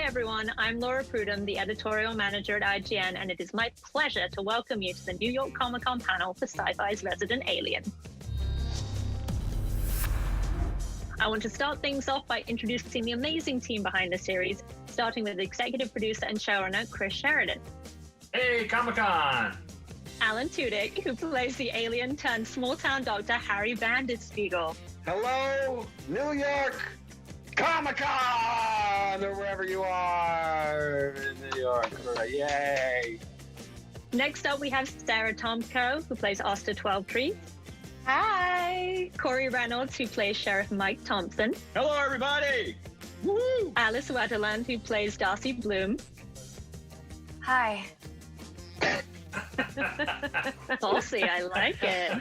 everyone, I'm Laura Prudom, the Editorial Manager at IGN, and it is my pleasure to welcome you to the New York Comic Con panel for SYFY's Resident Alien. I want to start things off by introducing the amazing team behind the series, starting with executive producer and showrunner Chris Sheridan. Hey, Comic-Con! Alan Tudyk, who plays the alien turned small-town doctor Harry Vanderspiegel. Hello, New York Comic-Con, or wherever you are in New York. Yay! Next up, we have Sara Tomko, who plays Oster 12 Hi! Corey Reynolds, who plays Sheriff Mike Thompson. Hello, everybody! Woo! Alice Wetterlund, who plays Darcy Bloom. Hi. Saucy, I like it.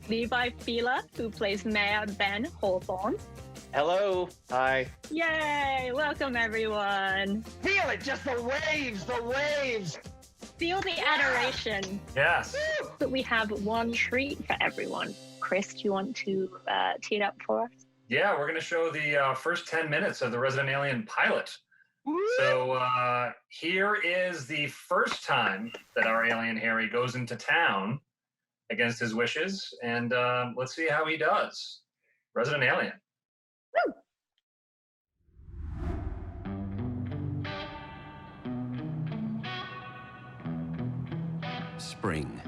Levi Fiehler, who plays Mayor Ben Hawthorne. Hello. Hi. Yay! Welcome, everyone. Feel it, just the waves, the waves. Feel the adoration. Yes. But we have one treat for everyone. Chris, do you want to tee it up for us? Yeah, we're going to show the first 10 minutes of the Resident Alien pilot. Woo! So here is the first time that our alien Harry goes into town against his wishes, and let's see how he does. Resident Alien. Woo! Spring.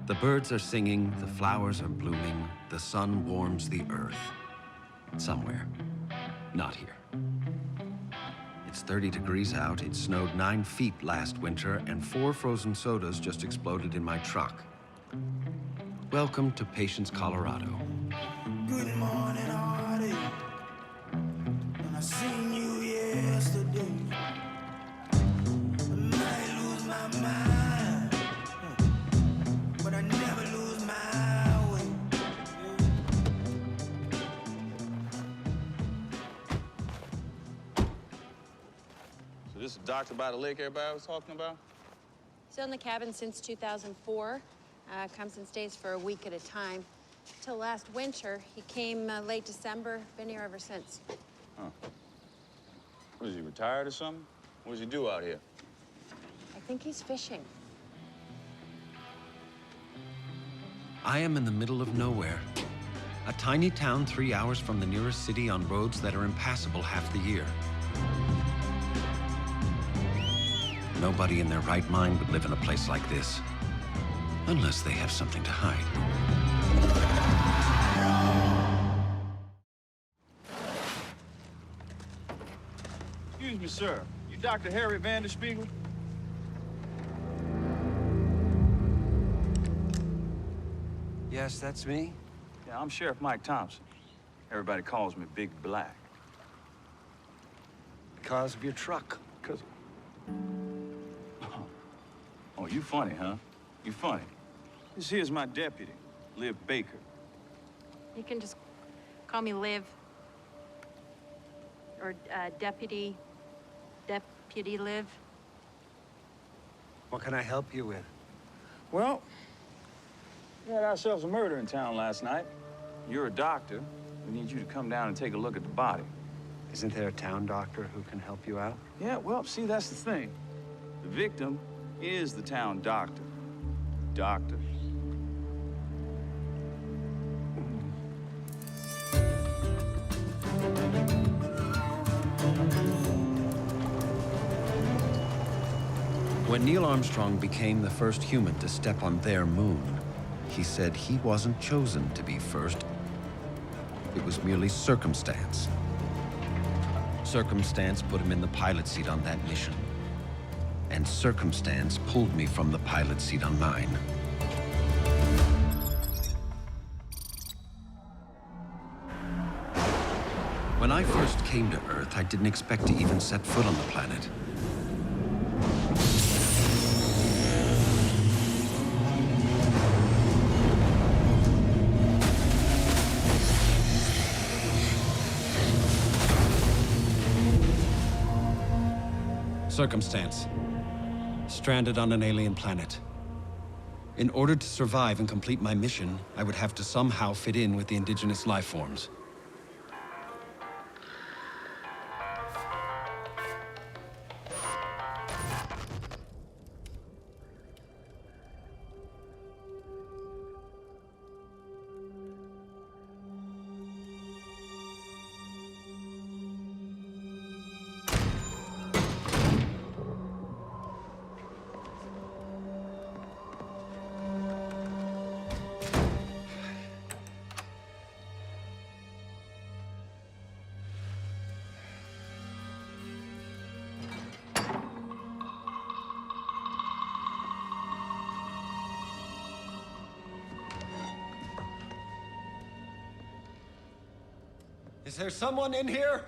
The birds are singing, the flowers are blooming, the sun warms the earth. Somewhere. Not here. It's 30 degrees out, it snowed 9 feet last winter, and 4 frozen sodas just exploded in my truck. Welcome to Patience, Colorado. Good morning, Hardy. When I seen you yesterday, I might lose my mind, but I never lose my way. So this is the doctor by the lake everybody was talking about? He's in the cabin since 2004. Comes and stays for a week at a time. Till last winter, he came late December, been here ever since. Huh. What, is he retired or something? What does he do out here? I think he's fishing. I am in the middle of nowhere. A tiny town 3 hours from the nearest city on roads that are impassable half the year. Nobody in their right mind would live in a place like this. Unless they have something to hide. Excuse me, sir. You Dr. Harry Vanderspiegel? Yes, that's me. Yeah, I'm Sheriff Mike Thompson. Everybody calls me Big Black. Because of your truck. Because... Oh, you funny, huh? You funny. This here's my deputy, Liv Baker. You can just call me Liv. Or Deputy Liv. What can I help you with? Well, we had ourselves a murder in town last night. You're a doctor. We need you to come down and take a look at the body. Isn't there a town doctor who can help you out? Yeah, well, see, that's the thing. The victim is the town doctor. Doctor. When Neil Armstrong became the first human to step on their moon, he said he wasn't chosen to be first. It was merely circumstance. Circumstance put him in the pilot seat on that mission. And circumstance pulled me from the pilot seat on mine. When I first came to Earth, I didn't expect to even set foot on the planet. Circumstance. Stranded on an alien planet. In order to survive and complete my mission, I would have to somehow fit in with the indigenous life forms. Is there someone in here?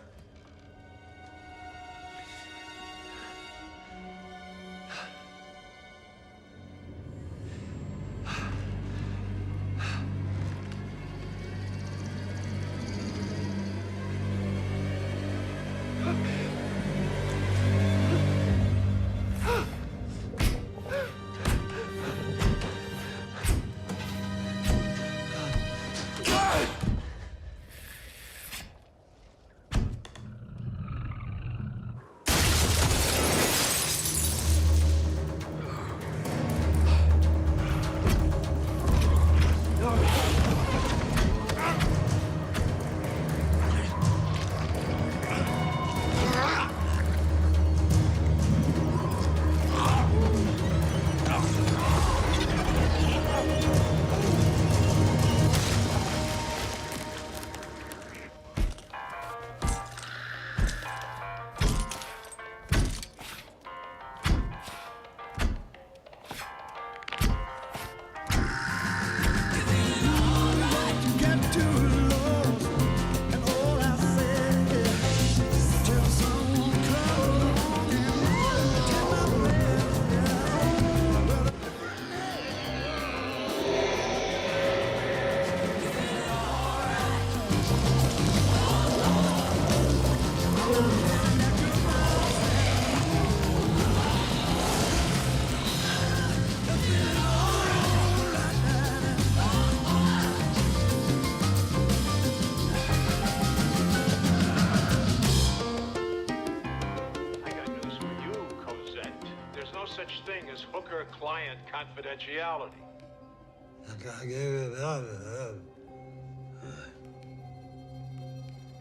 Client confidentiality.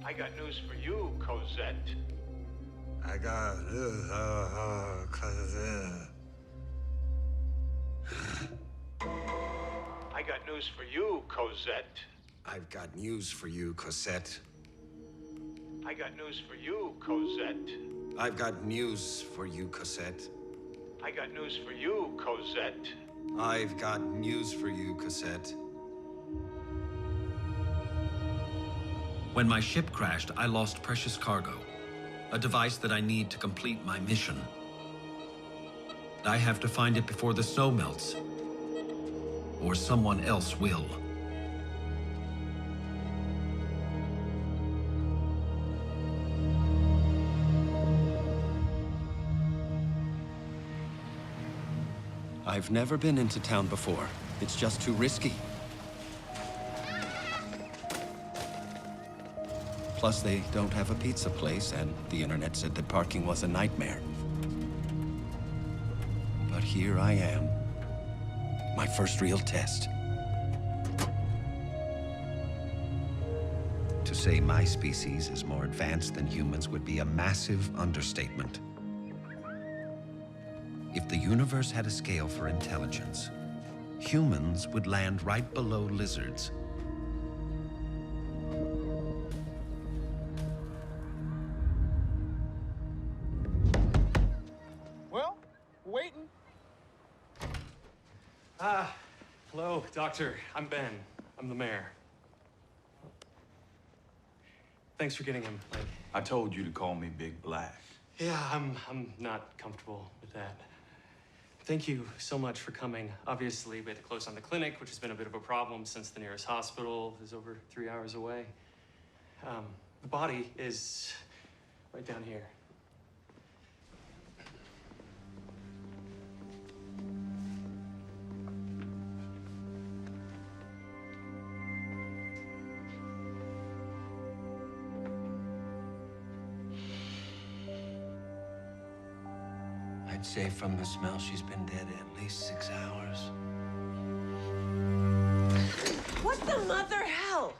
I got news for you, Cosette. I got news, Cosette. I got news for you, Cosette. I've got news for you, Cosette. I got news for you, Cosette. I've got news for you, Cosette. I got news for you, Cosette. I've got news for you, Cosette. When my ship crashed, I lost precious cargo, a device that I need to complete my mission. I have to find it before the snow melts, or someone else will. I've never been into town before. It's just too risky. Plus, they don't have a pizza place, and the internet said that parking was a nightmare. But here I am. My first real test. To say my species is more advanced than humans would be a massive understatement. If the universe had a scale for intelligence, humans would land right below lizards. Well, waiting. Hello, Doctor. I'm Ben. I'm the mayor. Thanks for getting him, Mike. I told you to call me Big Black. Yeah, I'm not comfortable with that. Thank you so much for coming. Obviously, we had to close on the clinic, which has been a bit of a problem since the nearest hospital is over 3 hours away. The body is right down here. I'd say from the smell she's been dead at least 6 hours. What the mother hell?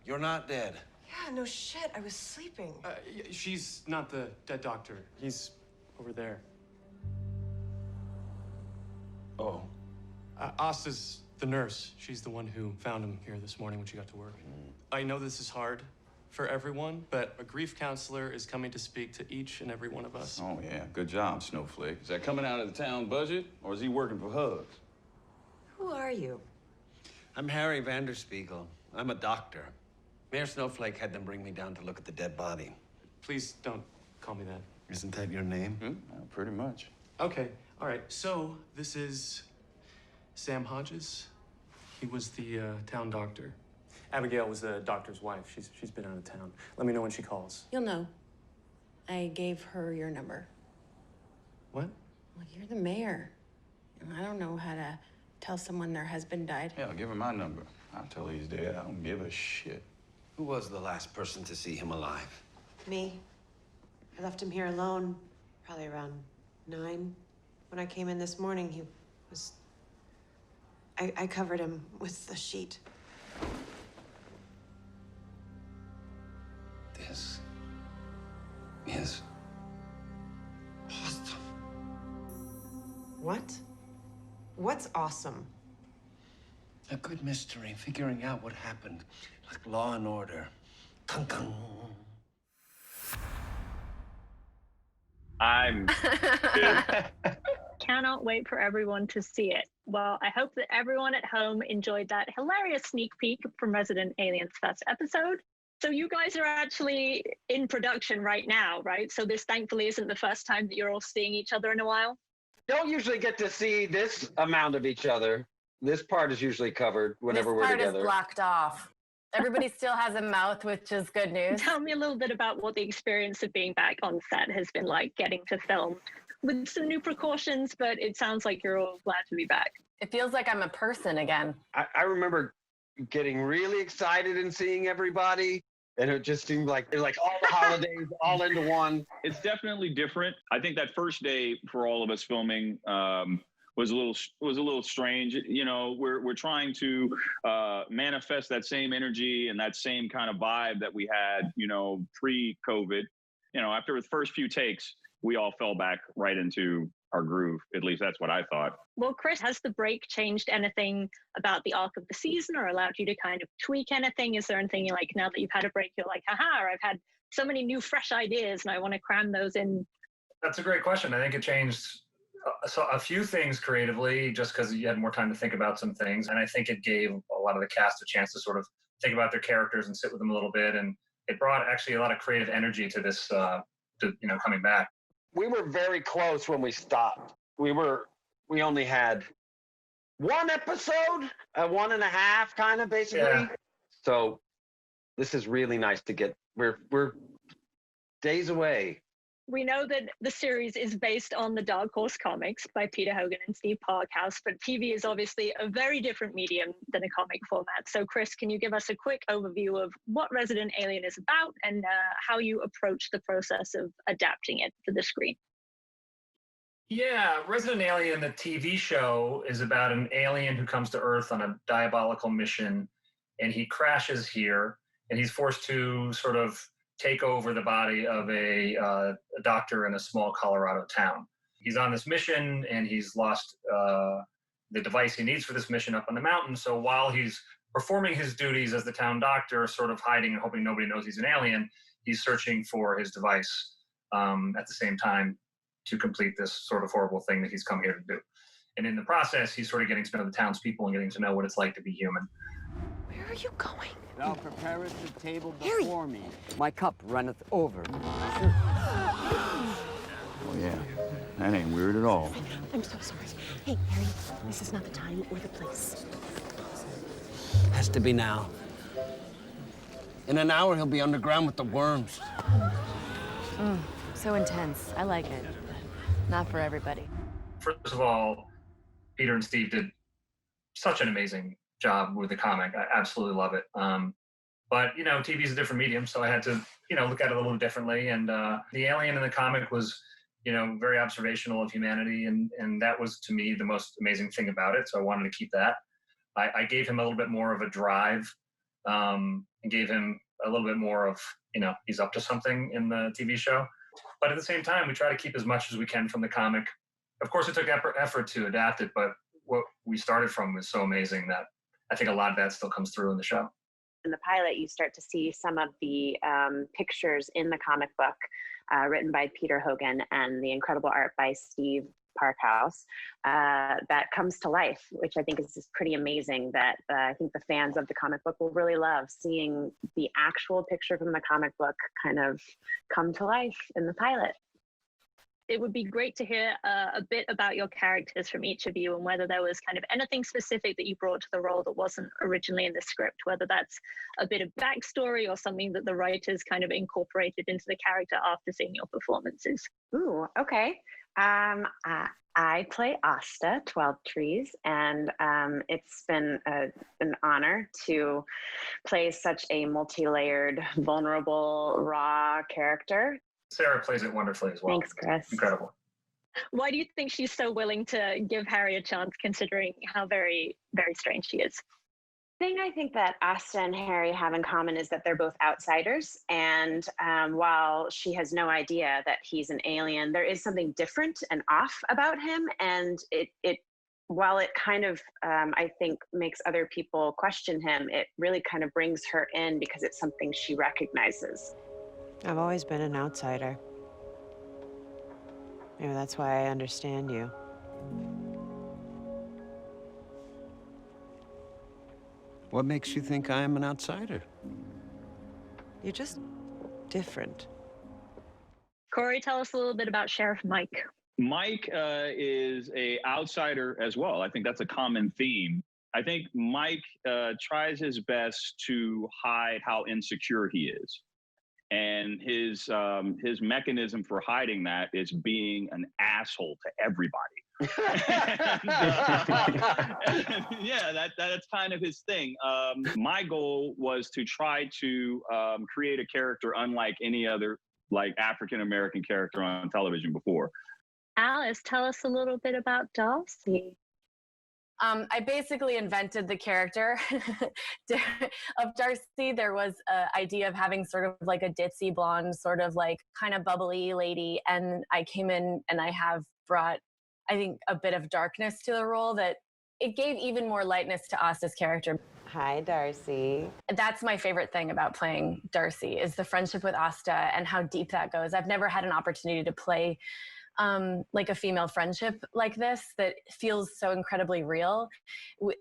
You're not dead. Yeah, no shit. I was sleeping. She's not the dead doctor. He's over there. Oh. Asta's the nurse. She's the one who found him here this morning when she got to work. I know this is hard for everyone, but a grief counselor is coming to speak to each and every one of us. Oh, yeah. Good job, Snowflake. Is that coming out of the town budget, or is he working for Hugs? Who are you? I'm Harry Vanderspiegel. I'm a doctor. Mayor Snowflake had them bring me down to look at the dead body. Please don't call me that. Isn't that your name? Pretty much. Okay, all right. So this is Sam Hodges. He was the town doctor. Abigail was the doctor's wife. She's been out of town. Let me know when she calls. You'll know. I gave her your number. What? Well, you're the mayor. And I don't know how to tell someone their husband died. Hell, give her my number. I'll tell her he's dead. I don't give a shit. Who was the last person to see him alive? Me. I left him here alone, probably around 9. When I came in this morning, he was... I covered him with the sheet. This is awesome. What? What's awesome? A good mystery, figuring out what happened, like Law and Order. Kung kung. I'm Cannot wait for everyone to see it. Well, I hope that everyone at home enjoyed that hilarious sneak peek from Resident Aliens first episode. So you guys are actually in production right now, right? So this thankfully isn't the first time that you're all seeing each other in a while. don't usually get to see this amount of each other. This part is usually covered whenever we're together. This part is blocked off. Everybody still has a mouth, which is good news. Tell me a little bit about what the experience of being back on set has been like, getting to film with some new precautions, but it sounds like you're all glad to be back. It feels like I'm a person again. I remember getting really excited and seeing everybody, and it just seemed like they're like all the holidays all into one. It's definitely different. I think that first day for all of us filming was a little strange. You know, we're trying to manifest that same energy and that same kind of vibe that we had, you know, pre-COVID. You know, after the first few takes, we all fell back right into our groove. At least that's what I thought. Well, Chris, has the break changed anything about the arc of the season or allowed you to kind of tweak anything? Is there anything you like now that you've had a break, you're like, haha, or I've had so many new fresh ideas and I want to cram those in? That's a great question. I think it changed a few things creatively just because you had more time to think about some things. And I think it gave a lot of the cast a chance to sort of think about their characters and sit with them a little bit. And it brought actually a lot of creative energy to this, coming back. We were very close when we stopped. We only had one episode, 1.5 kind of basically. Yeah. So this is really nice to get, we're days away. We know that the series is based on the Dark Horse comics by Peter Hogan and Steve Parkhouse, but TV is obviously a very different medium than a comic format. So Chris, can you give us a quick overview of what Resident Alien is about and how you approach the process of adapting it for the screen? Yeah, Resident Alien, the TV show, is about an alien who comes to Earth on a diabolical mission, and he crashes here, and he's forced to sort of take over the body of a doctor in a small Colorado town. He's on this mission, and he's lost the device he needs for this mission up on the mountain. So while he's performing his duties as the town doctor, sort of hiding and hoping nobody knows he's an alien, he's searching for his device at the same time to complete this sort of horrible thing that he's come here to do. And in the process, he's sort of getting to know the townspeople and getting to know what it's like to be human. Where are you going? Thou preparest the table before me. My cup runneth over. Oh, yeah. That ain't weird at all. I'm so sorry. Hey, Harry, this is not the time or the place. Has to be now. In an hour, he'll be underground with the worms. So intense. I like it. Not for everybody. First of all, Peter and Steve did such an amazing job with the comic. I absolutely love it. But, you know, TV is a different medium, so I had to, look at it a little differently. And the alien in the comic was, very observational of humanity. And that was, to me, the most amazing thing about it. So I wanted to keep that. I gave him a little bit more of a drive and gave him a little bit more of, he's up to something in the TV show. But at the same time, we try to keep as much as we can from the comic. Of course, it took effort to adapt it, but what we started from was so amazing that I think a lot of that still comes through in the show. In the pilot, you start to see some of the pictures in the comic book written by Peter Hogan and the incredible art by Steve Park House that comes to life, which I think is just pretty amazing. That I think the fans of the comic book will really love seeing the actual picture from the comic book kind of come to life in the pilot. It would be great to hear a bit about your characters from each of you and whether there was kind of anything specific that you brought to the role that wasn't originally in the script, whether that's a bit of backstory or something that the writers kind of incorporated into the character after seeing your performances. Ooh, okay. I play Asta, 12 Trees, and it's been an honor to play such a multi-layered, vulnerable, raw character. Sara plays it wonderfully as well. Thanks, Chris. Incredible. Why do you think she's so willing to give Harry a chance, considering how very, very strange she is? The thing I think that Asta and Harry have in common is that they're both outsiders. And while she has no idea that he's an alien, there is something different and off about him. And while it kind of, I think, makes other people question him, it really kind of brings her in because it's something she recognizes. I've always been an outsider. Maybe that's why I understand you. What makes you think I am an outsider? You're just different. Corey, tell us a little bit about Sheriff Mike. Mike is an outsider as well. I think that's a common theme. I think Mike tries his best to hide how insecure he is. And his mechanism for hiding that is being an asshole to everybody. Yeah, that's kind of his thing. My goal was to try to create a character unlike any other African-American character on television before. Alice, tell us a little bit about Darcy. I basically invented the character of Darcy. There was an idea of having sort of like a ditzy blonde, sort of like kind of bubbly lady. And I came in and I have brought, I think, a bit of darkness to the role that it gave even more lightness to Asta's character. Hi, Darcy. That's my favorite thing about playing Darcy is the friendship with Asta and how deep that goes. I've never had an opportunity to play like a female friendship like this that feels so incredibly real.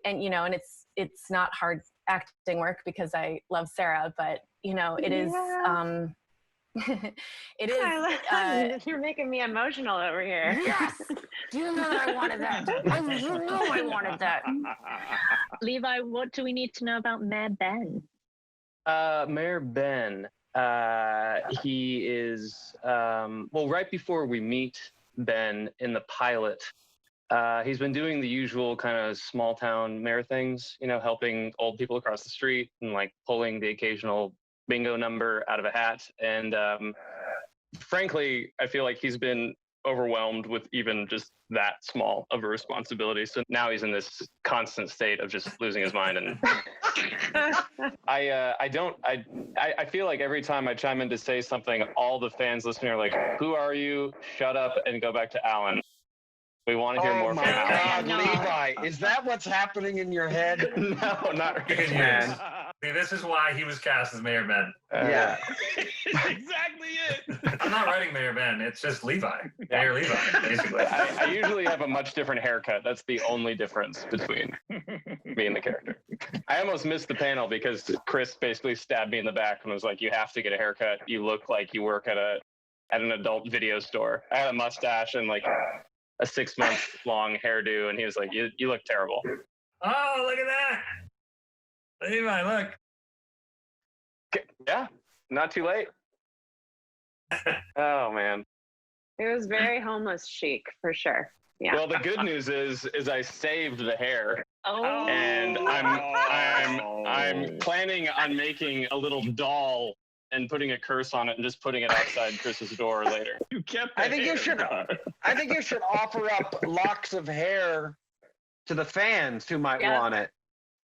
And, you know, and it's not hard acting work because I love Sara, but, you know, it is, it is. You're making me emotional over here. Yes. Do you know that I wanted that? You know I wanted that. Levi, what do we need to know about Mayor Ben? Mayor Ben. He is, well, right before we meet Ben in the pilot, he's been doing the usual kind of small town mayor things, you know, helping old people across the street and like pulling the occasional bingo number out of a hat. And frankly, I feel like he's been overwhelmed with even just that small of a responsibility. So now he's in this constant state of just losing his mind. And I feel like every time I chime in to say something, all the fans listening are like, "Who are you? Shut up and go back to Alan. We want to hear more from Alan." Oh my God, Levi, is that what's happening in your head? No, not really, man. See, this is why he was cast as Mayor Ben. Yeah. Exactly it. I'm not writing Mayor Ben. It's just Levi. Mayor Levi, basically. I usually have a much different haircut. That's the only difference between me and the character. I almost missed the panel because Chris basically stabbed me in the back and was like, "You have to get a haircut. You look like you work at an adult video store." I had a mustache and like a 6-month-long hairdo, and he was like, "You look terrible." Oh, look at that. Levi, look. Yeah, not too late. Oh, man. It was very homeless chic, for sure. Yeah. Well, the good news is I saved the hair. Oh. And I'm planning on making a little doll and putting a curse on it and just putting it outside Chris's door later. You kept I think you should offer up locks of hair to the fans who might want it.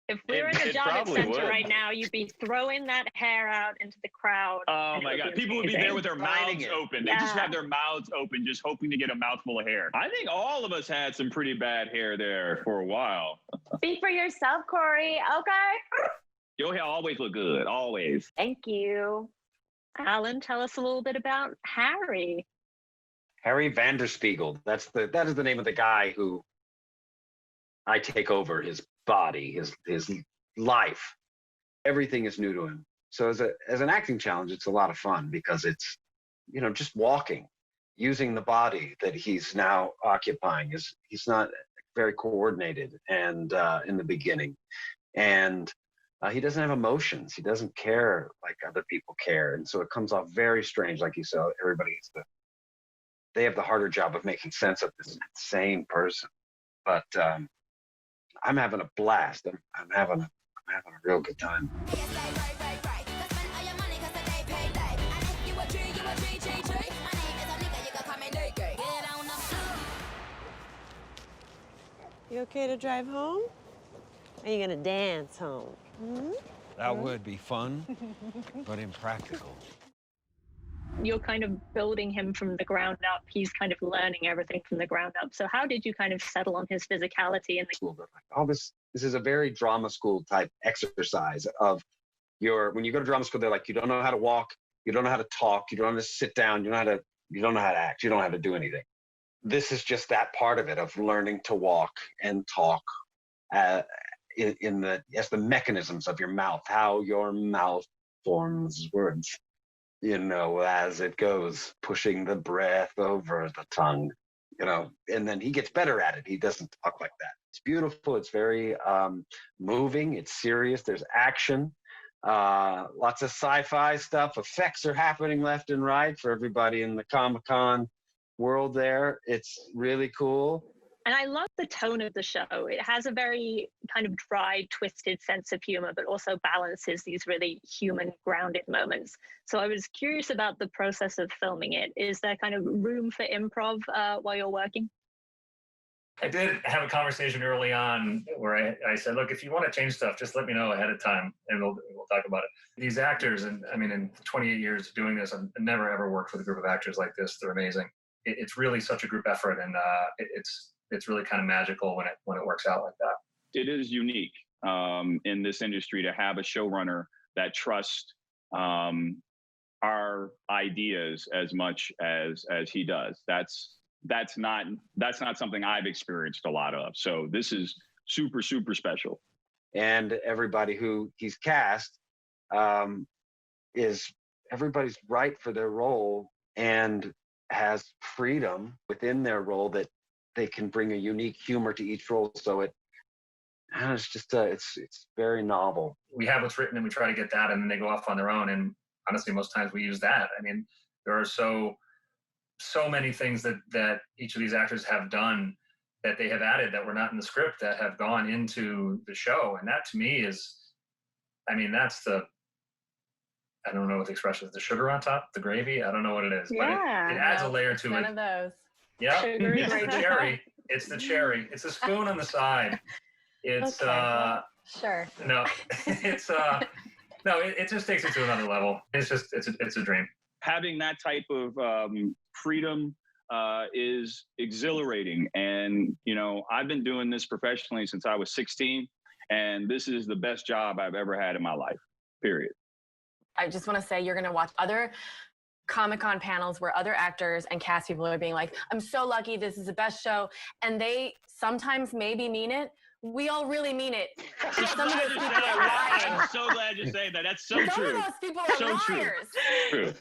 If we were in the Javits Center right now, you'd be throwing that hair out into the crowd. Oh my God. People would be there with their mouths open. They just have their mouths open, just hoping to get a mouthful of hair. I think all of us had some pretty bad hair there for a while. Speak for yourself, Corey. Okay. Your hair always look good. Always. Thank you. Alan, tell us a little bit about Harry. Harry Vanderspiegel. That is the name of the guy who I take over his body, his life. Everything is new to him. So as an acting challenge, it's a lot of fun because it's, just walking, using the body that he's now occupying. He's not very coordinated and in the beginning, and he doesn't have emotions. He doesn't care like other people care, and so it comes off very strange. Like you said, they have the harder job of making sense of this same person. But I'm having a blast. I'm having a real good time. You okay to drive home? Or are you gonna dance home? That would be fun, but impractical. You're kind of building him from the ground up. He's kind of learning everything from the ground up. So how did you kind of settle on his physicality and this is a very drama school type exercise of when you go to drama school, they're like, you don't know how to walk, you don't know how to talk, you don't know how to sit down, you don't know how to act, you don't know how to do anything. This is just that part of it, of learning to walk and talk as the mechanisms of your mouth, how your mouth forms words, as it goes, pushing the breath over the tongue, and then he gets better at it. He doesn't talk like that. It's beautiful. It's very moving. It's serious. There's action. Lots of sci-fi stuff. Effects are happening left and right for everybody in the Comic-Con world there. It's really cool. And I love the tone of the show. It has a very kind of dry, twisted sense of humor, but also balances these really human, grounded moments. So I was curious about the process of filming it. Is there kind of room for improv while you're working? I did have a conversation early on where I said, look, if you want to change stuff, just let me know ahead of time and we'll talk about it. These actors, and I mean, in 28 years of doing this, I've never ever worked with a group of actors like this. They're amazing. It's really such a group effort, and it's really kind of magical when it works out like that. It is unique in this industry to have a showrunner that trusts our ideas as much as he does. That's not something I've experienced a lot of. So this is super, super special. And everybody who he's cast everybody's right for their role and has freedom within their role that they can bring a unique humor to each role. So it's just it's very novel. We have what's written and we try to get that, and then they go off on their own. And honestly, most times we use that. I mean, there are so many things that each of these actors have done that they have added that were not in the script that have gone into the show. And that to me is, I mean, that's I don't know what the expression is, the sugar on top, the gravy. I don't know what it is, but it adds a layer to it. One of those. Yeah, it's the cherry. It's the cherry. It's a spoon on the side. It's sure. No, it's no. It just takes it to another level. It's a dream. Having that type of freedom is exhilarating, and I've been doing this professionally since I was 16, and this is the best job I've ever had in my life. Period. I just want to say you're going to watch other Comic-Con panels where other actors and cast people are being like, I'm so lucky, this is the best show. And they sometimes maybe mean it. We all really mean it. And some of those people are lying. I'm so glad you're saying that. That's so true. Some of those people are so liars. True.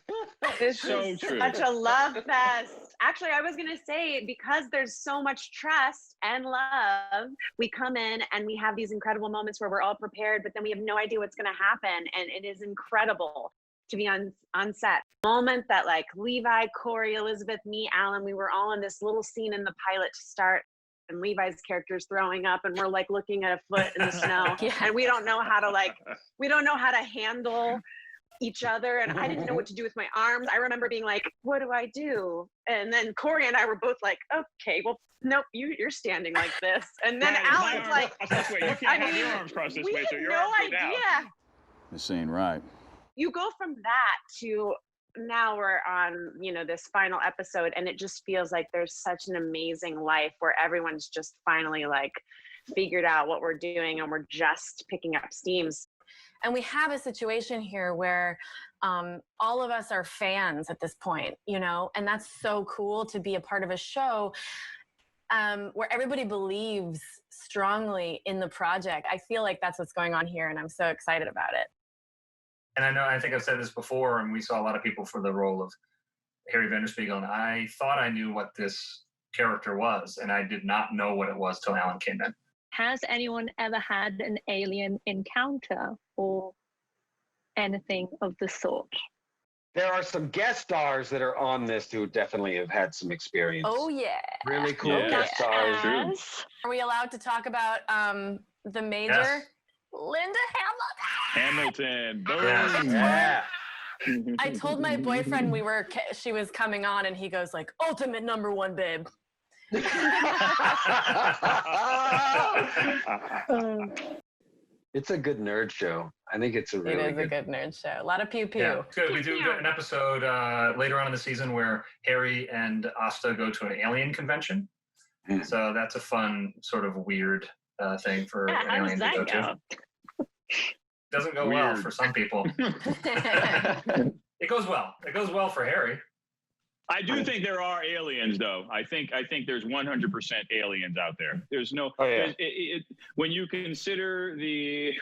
This so is true. such a love fest. Actually, I was going to say, because there's so much trust and love, we come in and we have these incredible moments where we're all prepared, but then we have no idea what's going to happen. And it is incredible to be on set. Moment that like Levi, Corey, Elizabeth, me, Alan, we were all in this little scene in the pilot to start, and Levi's character's throwing up and we're like looking at a foot in the snow. Yeah. And we don't know how to handle each other, and I didn't know what to do with my arms. I remember being like, what do I do? And then Corey and I were both like, okay, well, nope, you're standing like this. And then Alan's like, this way. You can't have your arms crossed this way, so your arms go down. This ain't right. You go from that to now we're on, this final episode, and it just feels like there's such an amazing life where everyone's just finally like figured out what we're doing and we're just picking up steams. And we have a situation here where all of us are fans at this point, you know, and that's so cool to be a part of a show where everybody believes strongly in the project. I feel like that's what's going on here, and I'm so excited about it. And I think I've said this before, and we saw a lot of people for the role of Harry Vanderspiegel, and I thought I knew what this character was, and I did not know what it was till Alan came in. Has anyone ever had an alien encounter or anything of the sort? There are some guest stars that are on this who definitely have had some experience. Oh, yeah. Really cool guest stars. Yes. Are we allowed to talk about the major? Yes. Linda Hamilton. Boom. Yeah. I told my boyfriend she was coming on, and he goes like, ultimate #1, babe. It's a good nerd show. I think it's a really It is a good nerd show. A lot of pew pew. Yeah, it's good. We do an episode later on in the season where Harry and Asta go to an alien convention. So that's a fun, sort of weird thing for an alien to go to. Doesn't go well for some people. It goes well. It goes well for Harry. I do think there are aliens, though. I think there's 100% aliens out there. There's no. When you consider the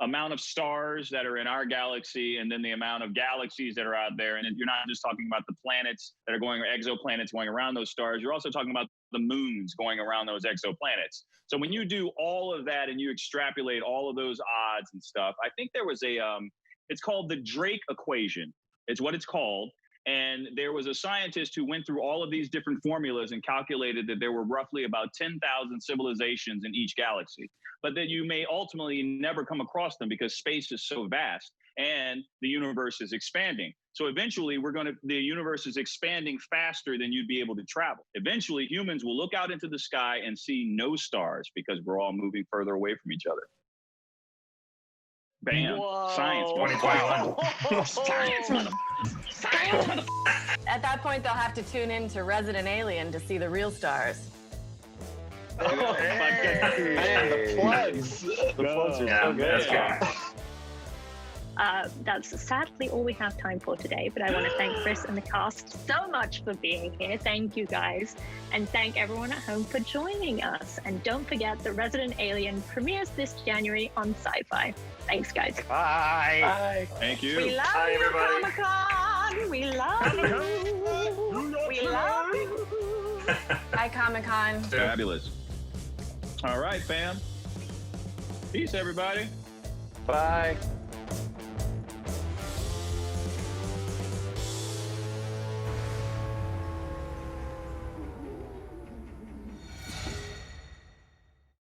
amount of stars that are in our galaxy, and then the amount of galaxies that are out there, and you're not just talking about the planets that are going, or exoplanets going around those stars. You're also talking about the moons going around those exoplanets. So when you do all of that and you extrapolate all of those odds and stuff, I think there was it's called the Drake equation. It's what it's called. And there was a scientist who went through all of these different formulas and calculated that there were roughly about 10,000 civilizations in each galaxy, but that you may ultimately never come across them because space is so vast and the universe is expanding. So eventually the universe is expanding faster than you'd be able to travel. Eventually humans will look out into the sky and see no stars because we're all moving further away from each other. Bam. Whoa. Science 2021. Science. At that point, they'll have to tune in to Resident Alien to see the real stars. Man, the plugs. The plugs are so good. That's sadly all we have time for today, but I want to thank Chris and the cast so much for being here. Thank you guys, and thank everyone at home for joining us. And don't forget that Resident Alien premieres this January on SYFY. Thanks, guys. Bye. Bye. Thank you. We love Bye, you, everybody. Comic-Con. We love you. We love you. Hi, Comic-Con. Fabulous. All right, fam. Peace, everybody. Bye.